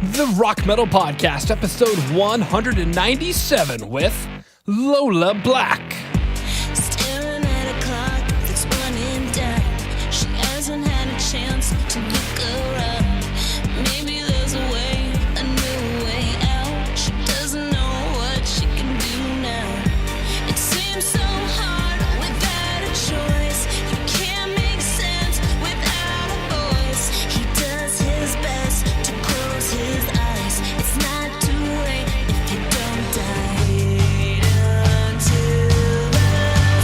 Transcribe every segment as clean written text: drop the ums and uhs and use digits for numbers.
the Rock Metal Podcast, episode 197 with Lola Black. Staring at a clock that's running down. She hasn't had a chance to look around. Maybe there's a way, a new way out. She doesn't know what she can do now. It seems so hard without a choice. You can't make sense without a voice. He does his best to close his eyes. It's not too late if you don't die. Until the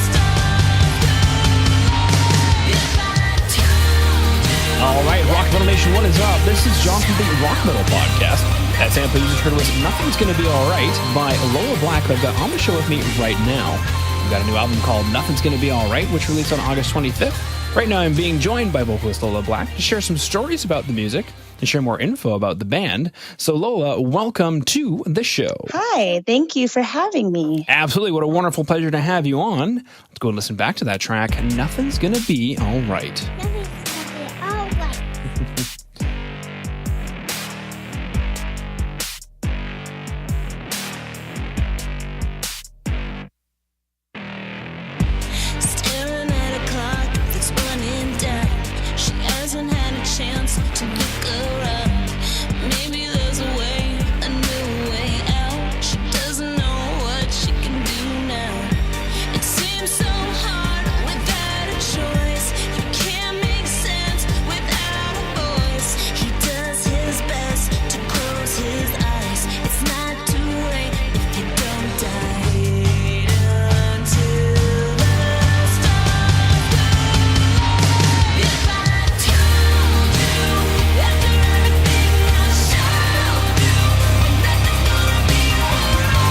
stars go. If I told you. All right, Rock Metal Nation, what is up? This is John from the Rock Metal Podcast. That sample you just heard was Nothing's Gonna Be Alright by Lola Black that I've got on the show with me right now. We've got a new album called Nothing's Gonna Be Alright, which released on August 25th. Right now I'm being joined by vocalist Lola Black to share some stories about the music and share more info about the band. So Lola, welcome to the show. Hi, thank you for having me. Absolutely, what a wonderful pleasure to have you on. Let's go and listen back to that track, Nothing's Gonna Be Alright. Staring at a clock that's running down. She hasn't had a chance to look around. Maybe there's a way, a new way out. She doesn't know what she can do now. It seems so hard without a choice. You can't make sense without a voice. He does his best to close his eyes. It's not too late if you don't die. Until the stars go. If I told you after everything I showed you, nothing's gonna be alright.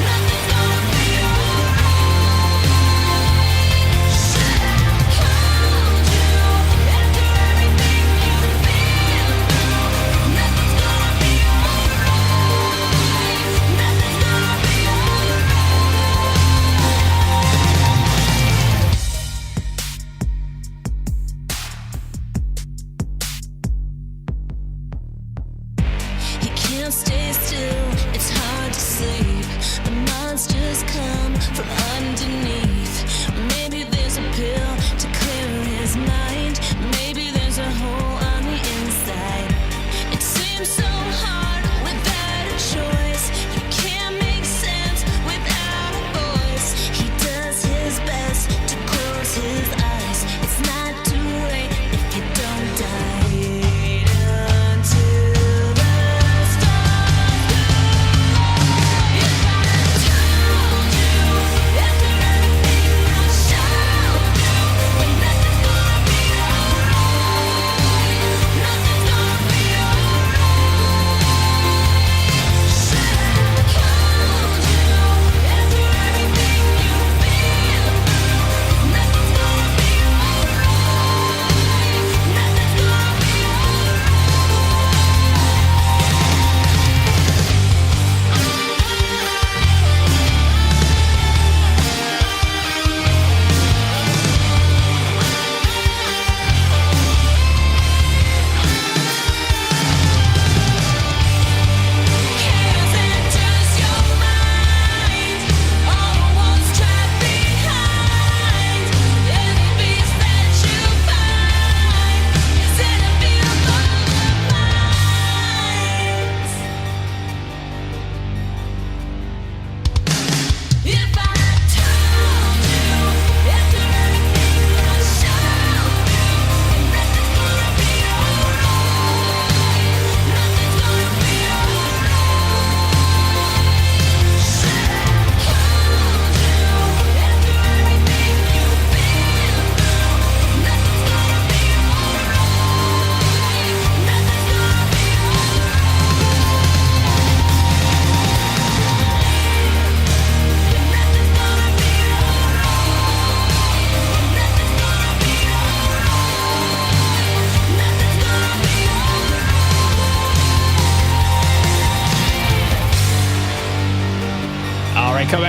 Nothing's gonna be alright. Should I hold you after everything you've been through? Nothing's gonna be alright. Nothing's gonna be alright. You can't stay still, it's hard to sleep. The monsters come from underneath. Maybe there's a pill to clear his mind. Maybe there's a hole on the inside. It seems so hard without a choice. You can't make sense without a voice. He does his best to close his eyes. It's not too late if you don't die. Until the stars go.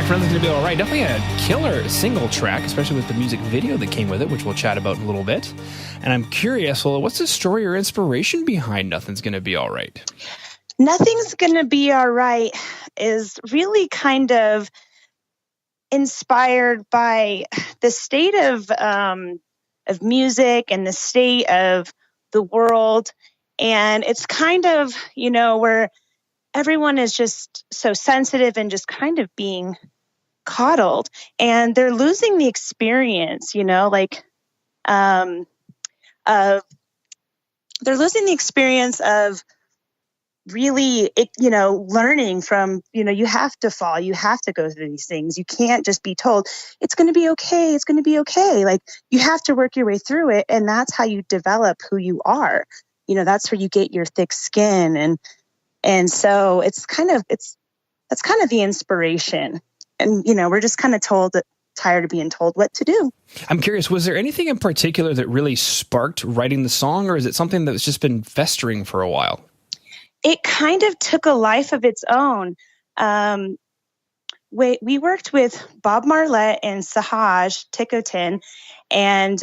for Nothing's Gonna Be Alright. Definitely a killer single track, especially with the music video that came with it, which we'll chat about in a little bit. And I'm curious, well, what's the story or inspiration behind Nothing's Gonna Be Alright? Nothing's Gonna Be Alright is really kind of inspired by the state of music and the state of the world. And it's kind of, where everyone is just so sensitive and just kind of being coddled, and they're losing the experience, they're losing the experience of really, learning from, you have to fall, you have to go through these things. You can't just be told it's going to be okay. It's going to be okay. Like, you have to work your way through it. And that's how you develop who you are. That's where you get your thick skin. And so that's kind of the inspiration. And, we're just kind of tired of being told what to do. I'm curious, was there anything in particular that really sparked writing the song, or is it something that's just been festering for a while? It kind of took a life of its own. We worked with Bob Marlette and Sahaj Tikotin, and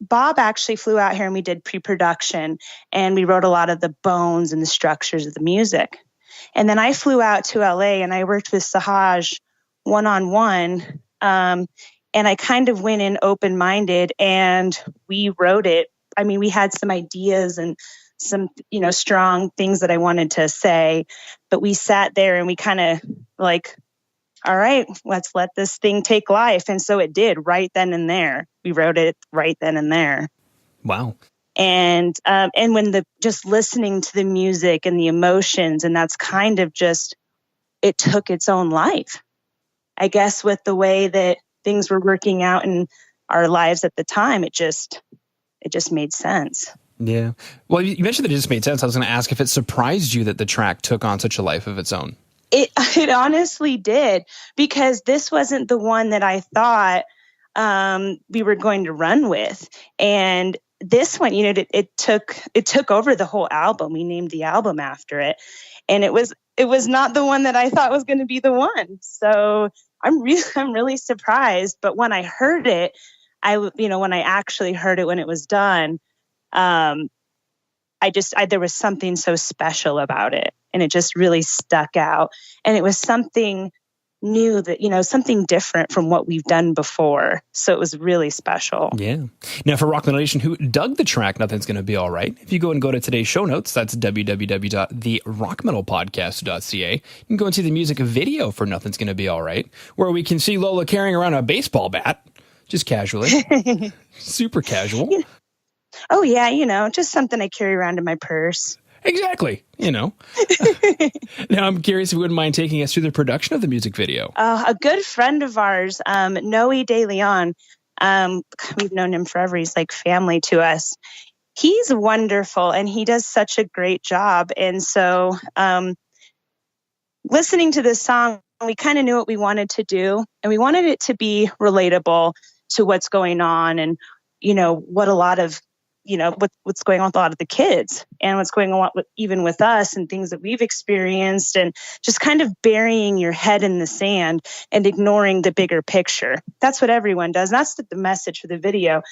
Bob actually flew out here and we did pre-production, and we wrote a lot of the bones and the structures of the music. And then I flew out to LA and I worked with Sahaj one-on-one. And I kind of went in open-minded and we wrote it. I mean, we had some ideas and some, strong things that I wanted to say, but we sat there and we kind of like, all right, let's let this thing take life. And so it did right then and there. We wrote it right then and there. Wow. And when just listening to the music and the emotions, and that's kind of just, it took its own life. I guess with the way that things were working out in our lives at the time, it just made sense. Yeah. Well, you mentioned that it just made sense. I was going to ask if it surprised you that the track took on such a life of its own. It honestly did, because this wasn't the one that I thought we were going to run with. And this one, it took over the whole album. We named the album after it. And it was not the one that I thought was going to be the one. So I'm really surprised. But when I heard it, when I actually heard it when it was done, there was something so special about it, and it just really stuck out. And it was something new that, something different from what we've done before. So it was really special. Yeah. Now, for Rock Metal Nation who dug the track, Nothing's Gonna Be Alright, if you go and go to today's show notes, that's www.therockmetalpodcast.ca. You can go and see the music video for Nothing's Gonna Be Alright, where we can see Lola carrying around a baseball bat, just casually. Super casual. Oh, yeah, just something I carry around in my purse. Exactly, Now, I'm curious if you wouldn't mind taking us through the production of the music video. A good friend of ours, Noe De Leon, we've known him forever. He's like family to us. He's wonderful, and he does such a great job. And so listening to this song, we kind of knew what we wanted to do, and we wanted it to be relatable to what's going on and, what a lot of what's going on with a lot of the kids and what's going on even with us and things that we've experienced, and just kind of burying your head in the sand and ignoring the bigger picture. That's what everyone does. And that's the message for the video.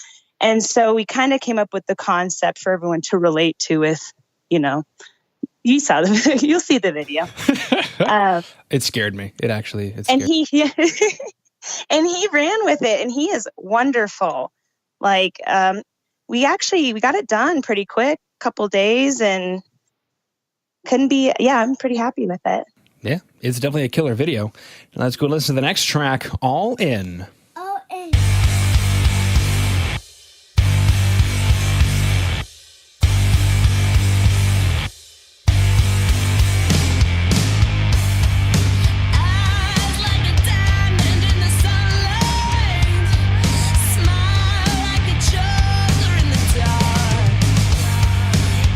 And so we kind of came up with the concept for everyone to relate to with, you'll see the video. It scared me. It scared and he ran with it, and he is wonderful. Like, we got it done pretty quick, couple days, and I'm pretty happy with it. Yeah, it's definitely a killer video. Now let's go listen to the next track, All In. All in. Eyes like a diamond in the sunlight, smile like a joker in the dark.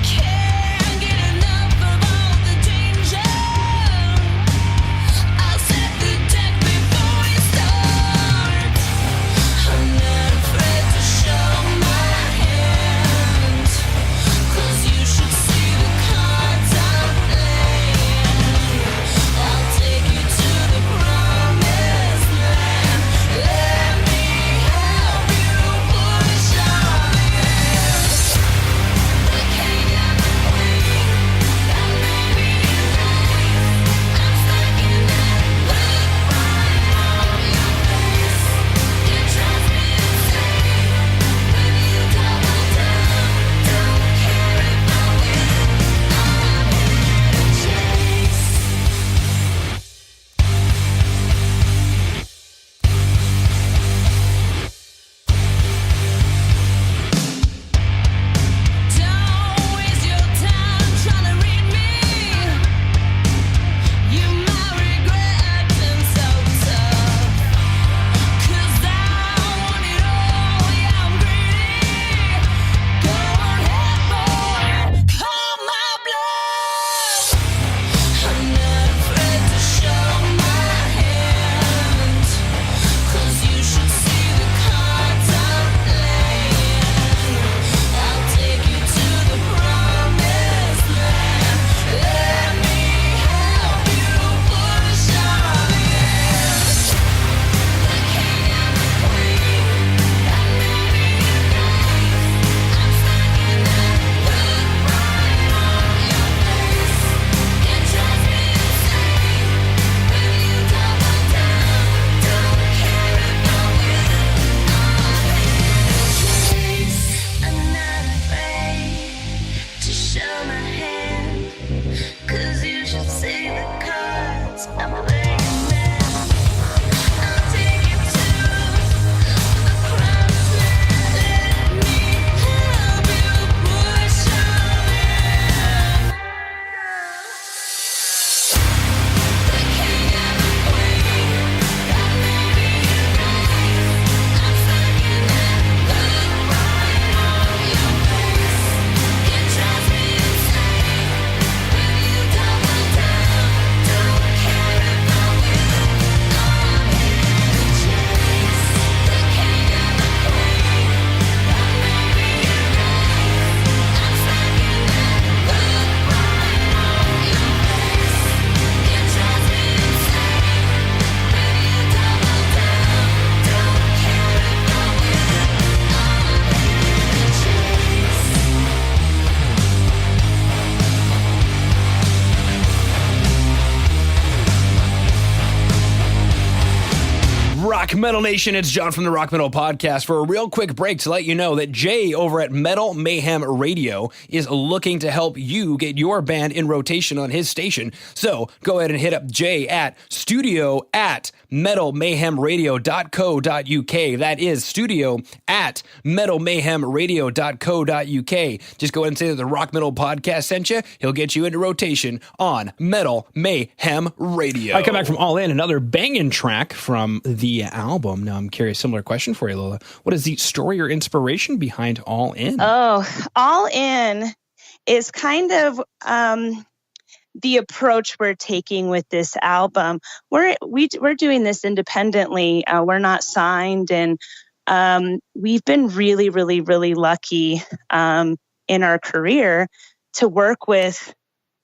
Can't get enough of all the danger. I'll set the deck before it starts. Rock Metal Nation, it's John from the Rock Metal Podcast for a real quick break to let you know that Jay over at Metal Mayhem Radio is looking to help you get your band in rotation on his station. So go ahead and hit up Jay at studio@metalmayhemradio.co.uk. That is studio@metalmayhemradio.co.uk. Just go ahead and say that the Rock Metal Podcast sent you. He'll get you into rotation on Metal Mayhem Radio. I come back from All In, another banging track from the album. Now I'm curious, similar question for you, Lola. What is the story or inspiration behind All In? Oh, All In is kind of the approach we're taking with this album. We're doing this independently. We're not signed, and we've been really, really, really lucky in our career to work with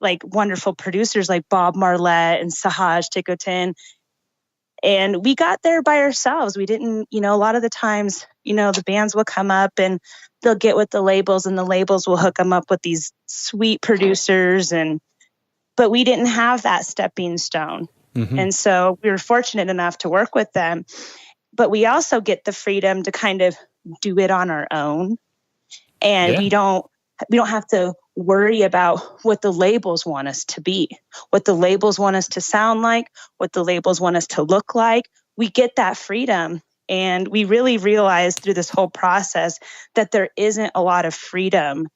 like wonderful producers like Bob Marlette and Sahaj Tikotin. And we got there by ourselves. We didn't, a lot of the times, the bands will come up and they'll get with the labels, and the labels will hook them up with these sweet producers. But we didn't have that stepping stone. Mm-hmm. And so we were fortunate enough to work with them. But we also get the freedom to kind of do it on our own. And we don't have to worry about what the labels want us to be, what the labels want us to sound like, what the labels want us to look like. We get that freedom. And we really realized through this whole process that there isn't a lot of freedom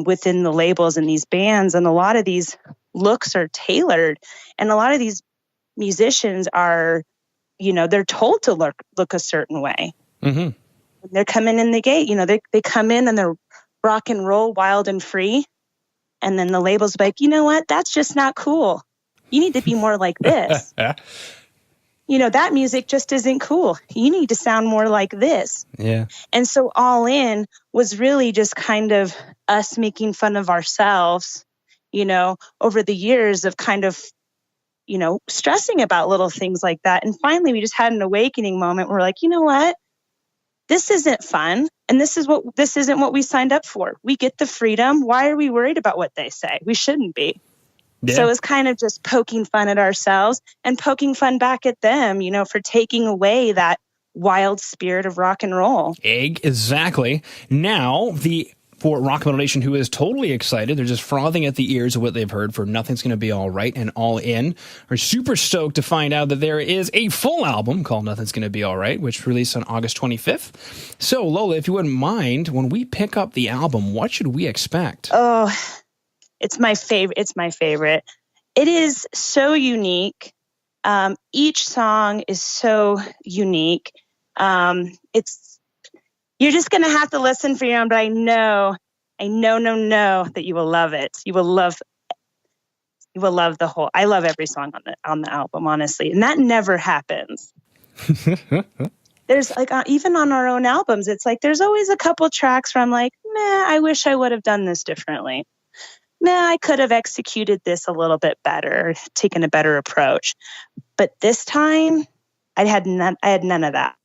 within the labels and these bands. And a lot of these looks are tailored. And a lot of these musicians are, they're told to look a certain way. Mm-hmm. When they're coming in the gate, they come in and they're rock and roll, wild and free. And then the label's like, you know what? That's just not cool. You need to be more like this. That music just isn't cool. You need to sound more like this. Yeah. And so All In was really just kind of us making fun of ourselves, over the years of kind of, stressing about little things like that. And finally, we just had an awakening moment. We're like, you know what? This isn't fun. And this isn't what we signed up for. We get the freedom. Why are we worried about what they say? We shouldn't be. Yeah. So it's kind of just poking fun at ourselves and poking fun back at them, for taking away that wild spirit of rock and roll. Exactly. Now, for Rock Metal Nation, who is totally excited, they're just frothing at the ears of what they've heard for Nothing's Gonna Be All Right and All In, are super stoked to find out that there is a full album called Nothing's Gonna Be All Right, which released on August 25th. So, Lola, if you wouldn't mind, when we pick up the album, what should we expect? Oh, it's my favorite. It is so unique. Each song is so unique. You're just going to have to listen for your own, but I know that you will love it. You will love the whole. I love every song on the album, honestly, and that never happens. There's like even on our own albums, it's like there's always a couple tracks where I'm like, I wish I would have done this differently. I could have executed this a little bit better, taken a better approach. But this time, I had none of that.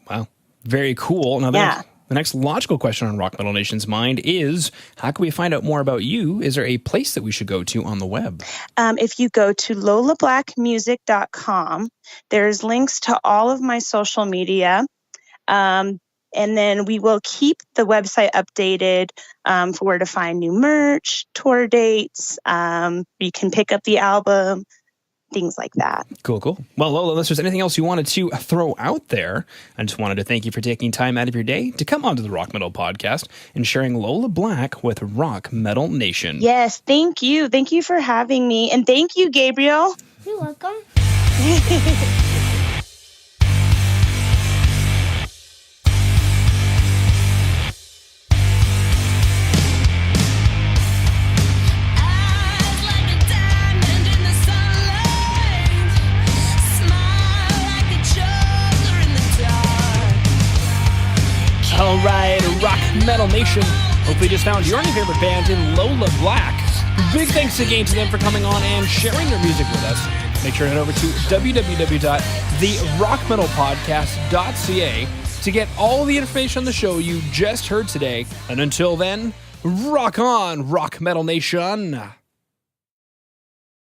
Wow. Very cool. Now, the next logical question on Rock Metal Nation's mind is, how can we find out more about you? Is there a place that we should go to on the web? If you go to lolablackmusic.com, there's links to all of my social media. And then we will keep the website updated for where to find new merch, tour dates. You can pick up the album, things like that. Cool. Well, Lola, unless there's anything else you wanted to throw out there, I just wanted to thank you for taking time out of your day to come onto the Rock Metal Podcast and sharing Lola Black with Rock Metal Nation. Yes, thank you. Thank you for having me. And thank you, Gabriel. You're welcome. All right, Rock Metal Nation. Hopefully you just found your new favorite band in Lola Black. Big thanks again to them for coming on and sharing their music with us. Make sure to head over to www.therockmetalpodcast.ca to get all the information on the show you just heard today. And until then, rock on, Rock Metal Nation.